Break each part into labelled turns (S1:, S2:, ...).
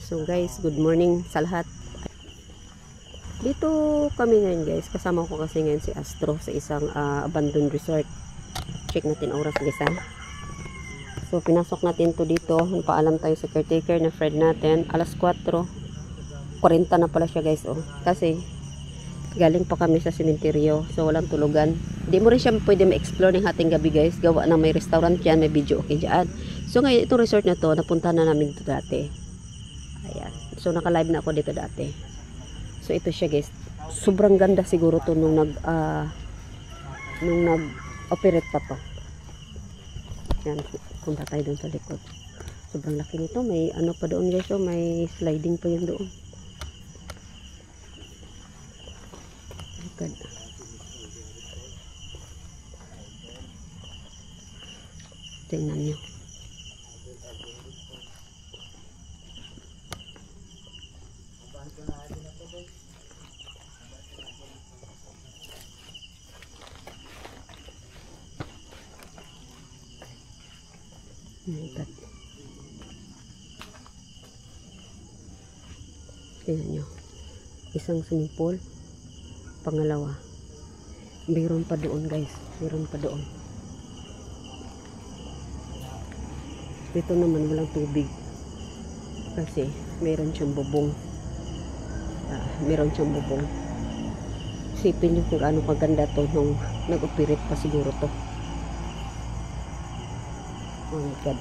S1: So guys, good morning sa lahat. Dito kami ngayon guys, kasama ko kasi ngayon si Astro sa isang abandoned resort. Check natin oras guys ha. So pinasok natin to dito, paalam tayo sa caretaker na friend natin, alas 4:40 na pala siya guys oh. Kasi galing pa kami sa sementeryo, so walang tulugan. Hindi mo rin siya pwede ma-explore ng hating gabi guys, gawa na may restaurant yan, may video okay dyan. So ngayon itong resort na to, napunta na namin dito dati. Ayan, so naka-live na ako dito dati. So ito siya guys, sobrang ganda siguro to nung nag-operate pa to. Yan, punta tayo doon sa likod. Sobrang laki nito, may ano pa doon guys, so may sliding pa yun doon. Good. Tingnan nyo. Tingnan nyo. Isang swimming pool. Pangalawa, mayroon pa doon guys, mayroon pa doon. Dito naman walang tubig kasi mayroon siyang bubong. Mayroon siyang bubong. Isipin nyo kung ano kaganda to nung nag-operate pa siguro to. Oh my god.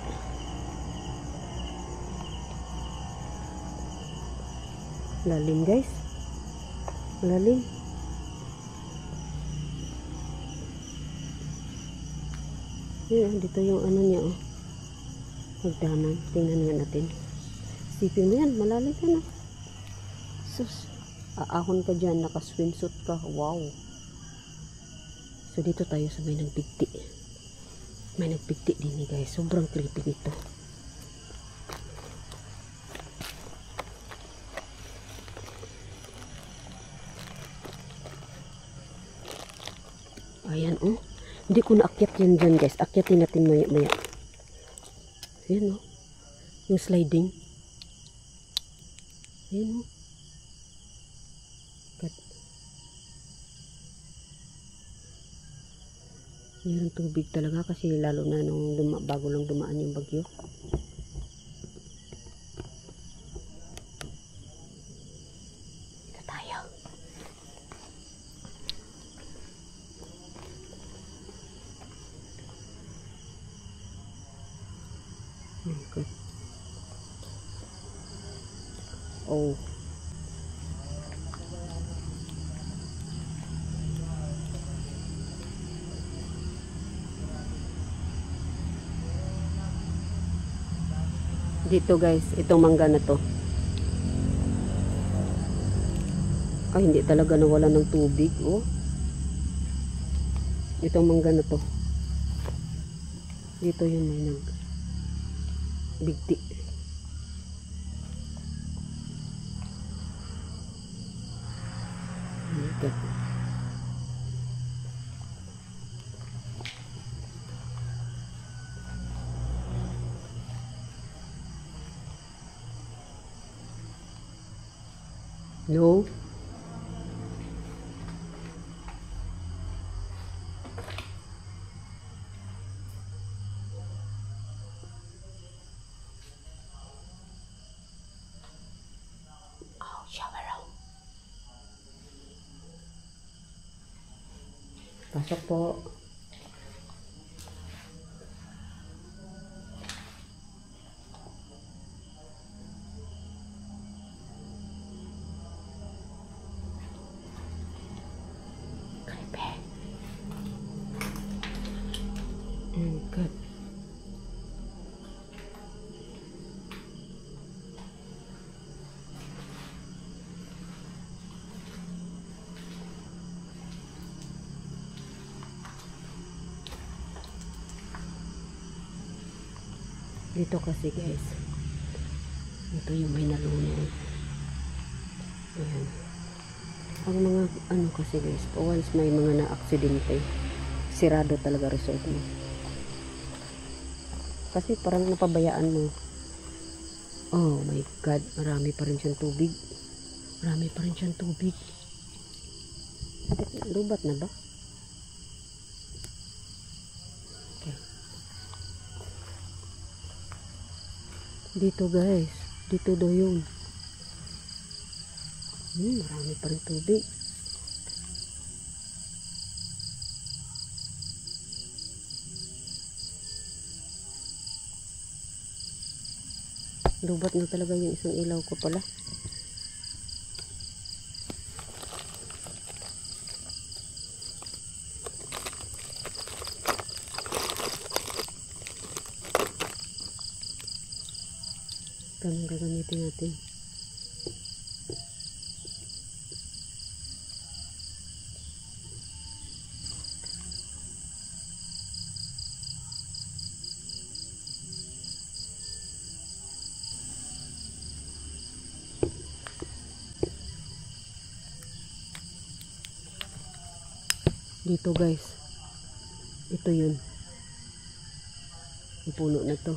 S1: Lalim guys, malalim. Yan, dito yung ano niya oh. Hagdanan. Tingnan nga natin. Sipin mo yan, malalim yan oh. Sus, aahon ka dyan, naka-swimsuit ka. Wow. So dito tayo sa may nagbigti. May nagbigti din eh guys. Sobrang creepy nito. Ayan oh. Hindi ko naakyat yan dyan guys. Akyatin natin maya maya. Ayan oh. Yung sliding. Ayan oh. God. Mayroong tubig talaga kasi lalo na nung bago lang dumaan yung bagyo. Dito tayo. Good. Oh. Dito guys, itong mangga na to. Ay, hindi talaga nawala ng tubig, oh. Itong mangga na to. Dito yung may bigti. Okay. No. Pasok po. Creepy. Good. Dito kasi guys, ito yung may nalunod. Ayan. Ang mga ano kasi guys, once may mga na-aksidente, sirado talaga resort mo. Kasi parang napabayaan mo. Oh my God, marami pa rin siyang tubig. Marami pa rin siyang tubig. Lubat na ba? Okay. Dito guys. Dito daw yun. Marami pa rin tubig. Lubat na talaga yung isang ilaw ko pala. Ganun gagamitin natin. Dito guys. Ito yun. Ang puno na to.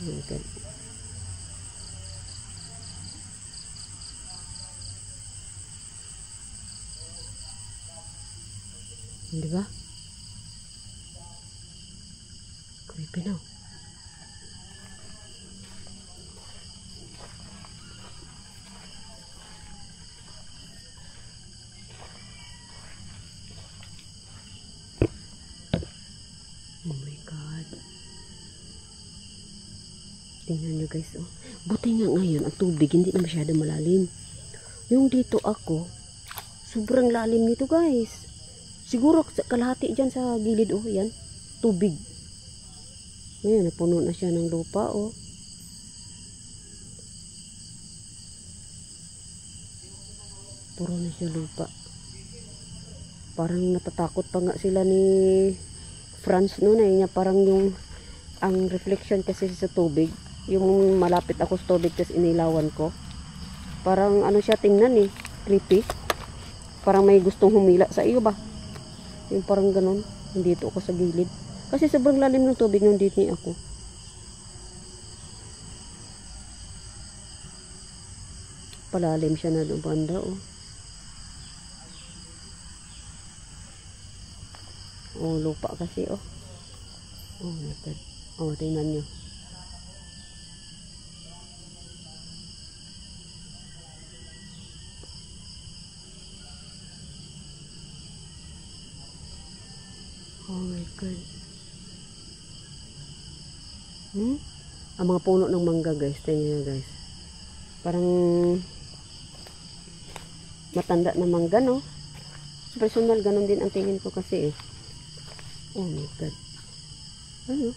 S1: Okay. Di ba? Creepy na. Oh my God. Tingnan nyo guys, oh. Buti nga ngayon, ang tubig hindi na masyado malalim. Yung dito ako, sobrang lalim nito guys. Siguro kalahati dyan sa gilid, oh, yan. Tubig. Ngayon, napuno na siya ng lupa, oh. Puro na siya lupa. Parang natatakot pa nga sila ni France noon, eh. Parang yung, ang reflection kasi sa tubig, yung malapit ako sa tubig kasi inilawan ko. Parang ano siya tingnan eh, creepy. Parang may gustong humila sa iyo ba? Yung parang ganun, nandito ako sa gilid. Kasi sobrang lalim ng tubig nung dito ako. Palalim siya na doon banda, oh. Oh, lupa kasi, oh. Oh my God. Oh, tingnan nyo. Oh my God. Ang mga puno ng mangga guys. Tingnan nyo guys. Parang matanda na mangga, no? Personal, ganun din ang tingin ko kasi eh. Oh my God. Ano?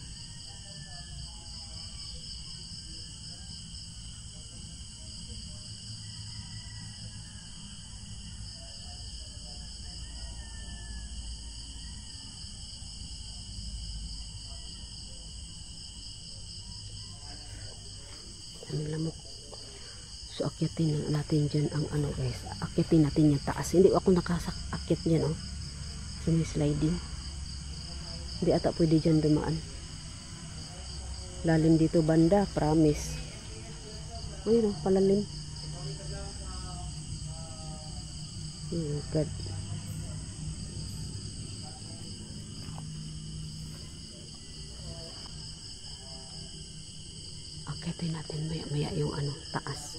S1: Ang lamok. So, akyatin natin dyan ang ano guys. Akyatin natin yung taas. Hindi ako nakasakit dyan, oh. So, may sliding. Hindi ata pwede dyan dumaan. Lalim dito banda, promise. Ayun, oh, palalim. Oh God. Akyatin natin maya yung ano, taas.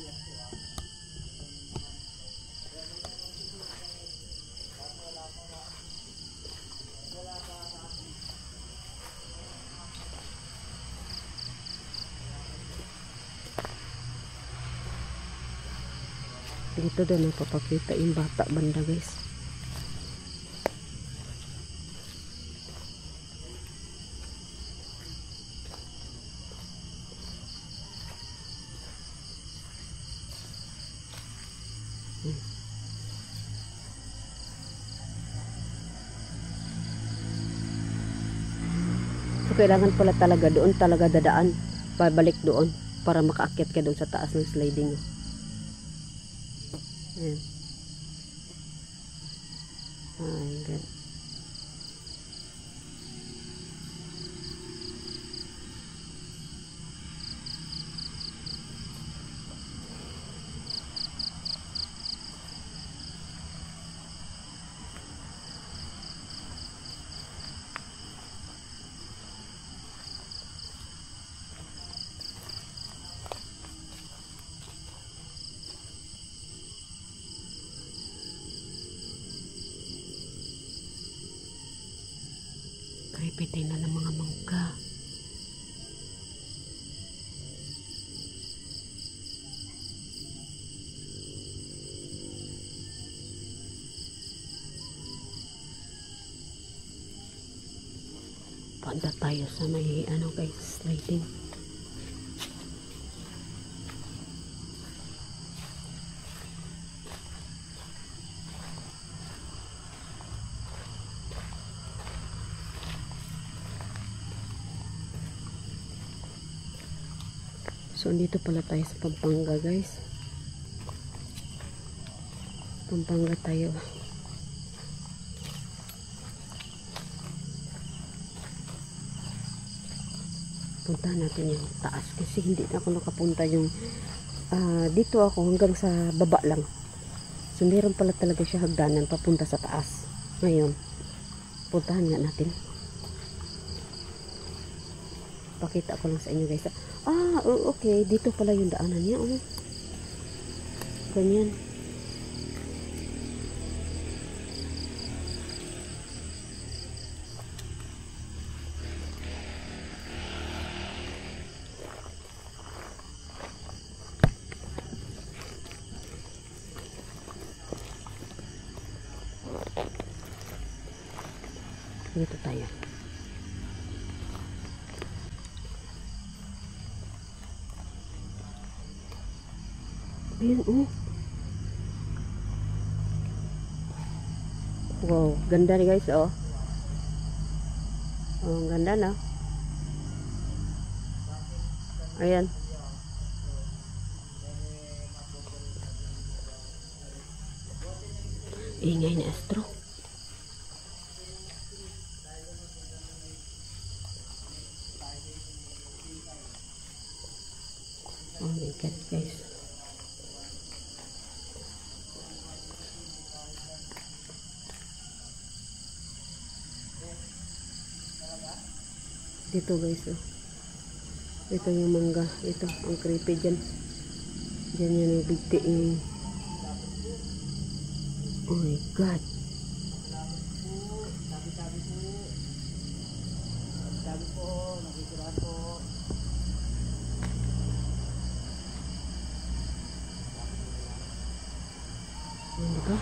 S1: Dito doon napapakita yung bata banda guys. So, kailangan pala talaga doon talaga dadaan. Pabalik doon para makaakyat ka doon sa taas ng sliding. Ayan. Oh my God. creepy tingnan ng mga mangga. Punta tayo sa may ano guys, sliding. So, dito pala tayo sa Pampanga, guys. Pampanga tayo. Puntahan natin yung taas kasi hindi na ako nakapunta yung dito ako hanggang sa baba lang. So, meron pala talaga siya hagdanan papunta sa taas. Ngayon, puntahan nga natin. Pakita ko lang sa inyo, guys. Okay. Dito pala yung daanan niya. Oh. Ganyan. Dito tayo. Ayan, oh. Wow, ganda nih guys, oh. Oh, ganda na. Ayan. Ingay na Astro. Oh my God, guys. Dito guys, oh. Ito yung mangga. Ito, ang creepy dyan. Dyan yan yung bigti yung... Oh my God.
S2: Sabi po, nakikita po.
S1: Ano ba?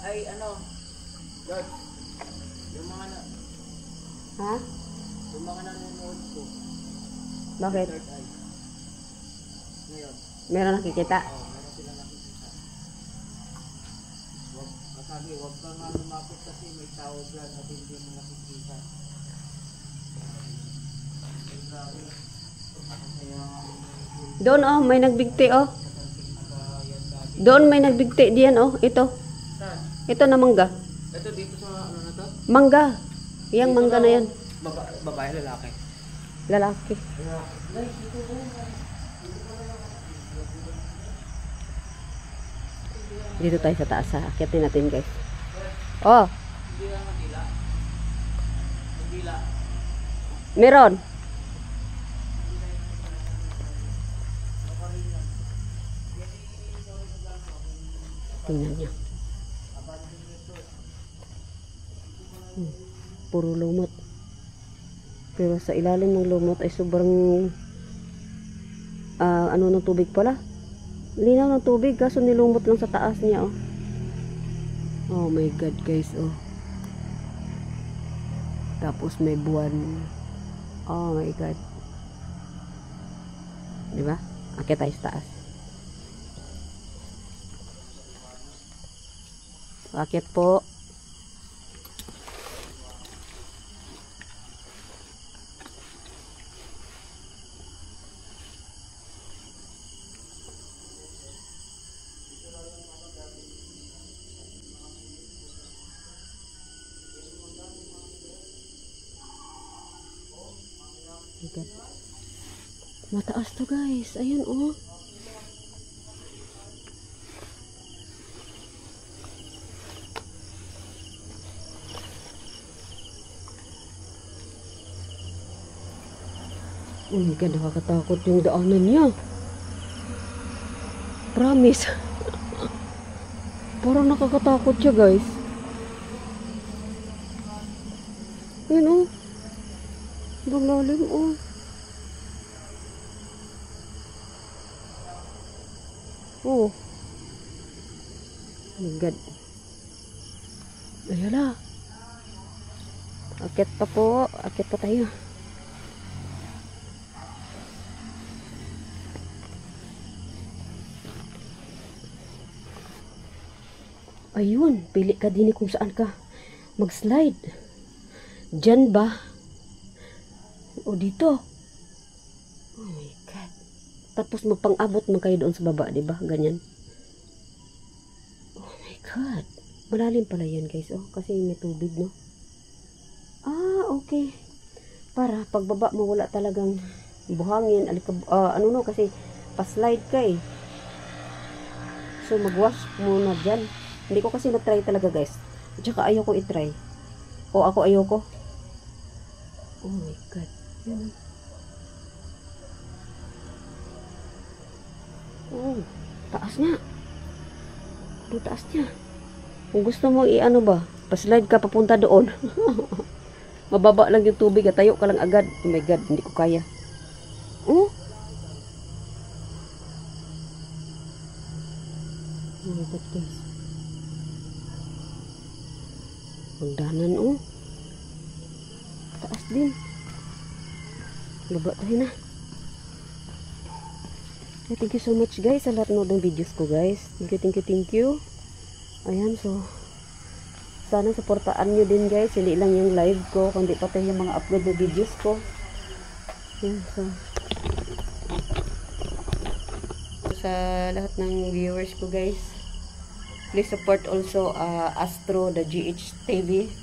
S2: Ay, ano? George, yung mga na...
S1: Ha?
S2: Yung mga nanonood ko.
S1: Bakit?
S2: Third eye. Ngayon.
S1: Meron nakikita?
S2: Meron sila nakikita. Sabi, huwag kang lumapit kasi may tao dyan at hindi mo nakikita.
S1: Doon, oh, may nagbigti, oh. Doon may nagbigti diyan, oh. Ito. Ito na mangga.
S2: Ito dito sa ano na to?
S1: Mangga. Yang mangga na yan.
S2: Babae, lalaki.
S1: Lalaki. Dito tayo sa taas, ha. Akyatin natin, guys. Oh.
S2: Hindi lang magila. Magila.
S1: Meron. Tingnan niya. Puro lumot. Pero sa ilalim ng lumot ay sobrang ano ng tubig pala. Linaw ng tubig kaso nilumot lang sa taas niya, oh. Oh my God, guys, oh. Tapos may buwan. Oh my God. Diba? Akit tayo sa taas. Akit po. Mataas to guys. Ayun, oh. Oh my God, nakakatakot yung daanan niya. Promise. Parang nakakatakot siya, guys. Yun, oh. Ang lalim, oh. Oh. Oh my God. Ayala. Akit pa po. Akit pa tayo. Ayun. Pili ka din kung saan ka mag-slide. Diyan ba? O dito. Oh my God. Tapos magpang-abot man kayo doon sa baba, diba? Ganyan. Oh my God. Malalim pala yan, guys. Oh, kasi may tubig, no? Ah, okay. Para pagbaba mo wala talagang buhangin, ano no, kasi pa-slide ka eh. So mag-wash muna dyan. Hindi ko kasi na-try talaga, guys. At saka ayoko i-try. O ako ayoko. Oh my God. Yan. Oh, taas niya. Ang taas niya. Kung gusto mo i-ano ba, pa-slide ka papunta doon. Mababa lang yung tubig at tayo ka lang agad. Oh my God, hindi ko kaya. Oh. Oh my God, guys. Pagdanan, oh. Taas din. Baba tayo na. Thank you so much, guys, sa lahat ng videos ko, guys. Thank you. Ayan, so sana supportaan nyo din, guys. Hindi lang yung live ko, kundi pati yung mga upload na videos ko. Ayan, so sa lahat ng viewers ko, guys, please support also Astro, the GH TV.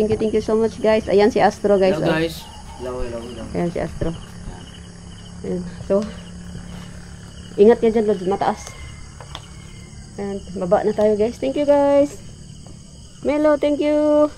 S1: Thank you so much, guys. Ayan si Astro, guys.
S2: Hello, guys. Hello.
S1: Ayan si Astro. Ayan. So, ingat yan dyan, Lods. Mataas. And baba na tayo, guys. Thank you, guys. Melo, thank you.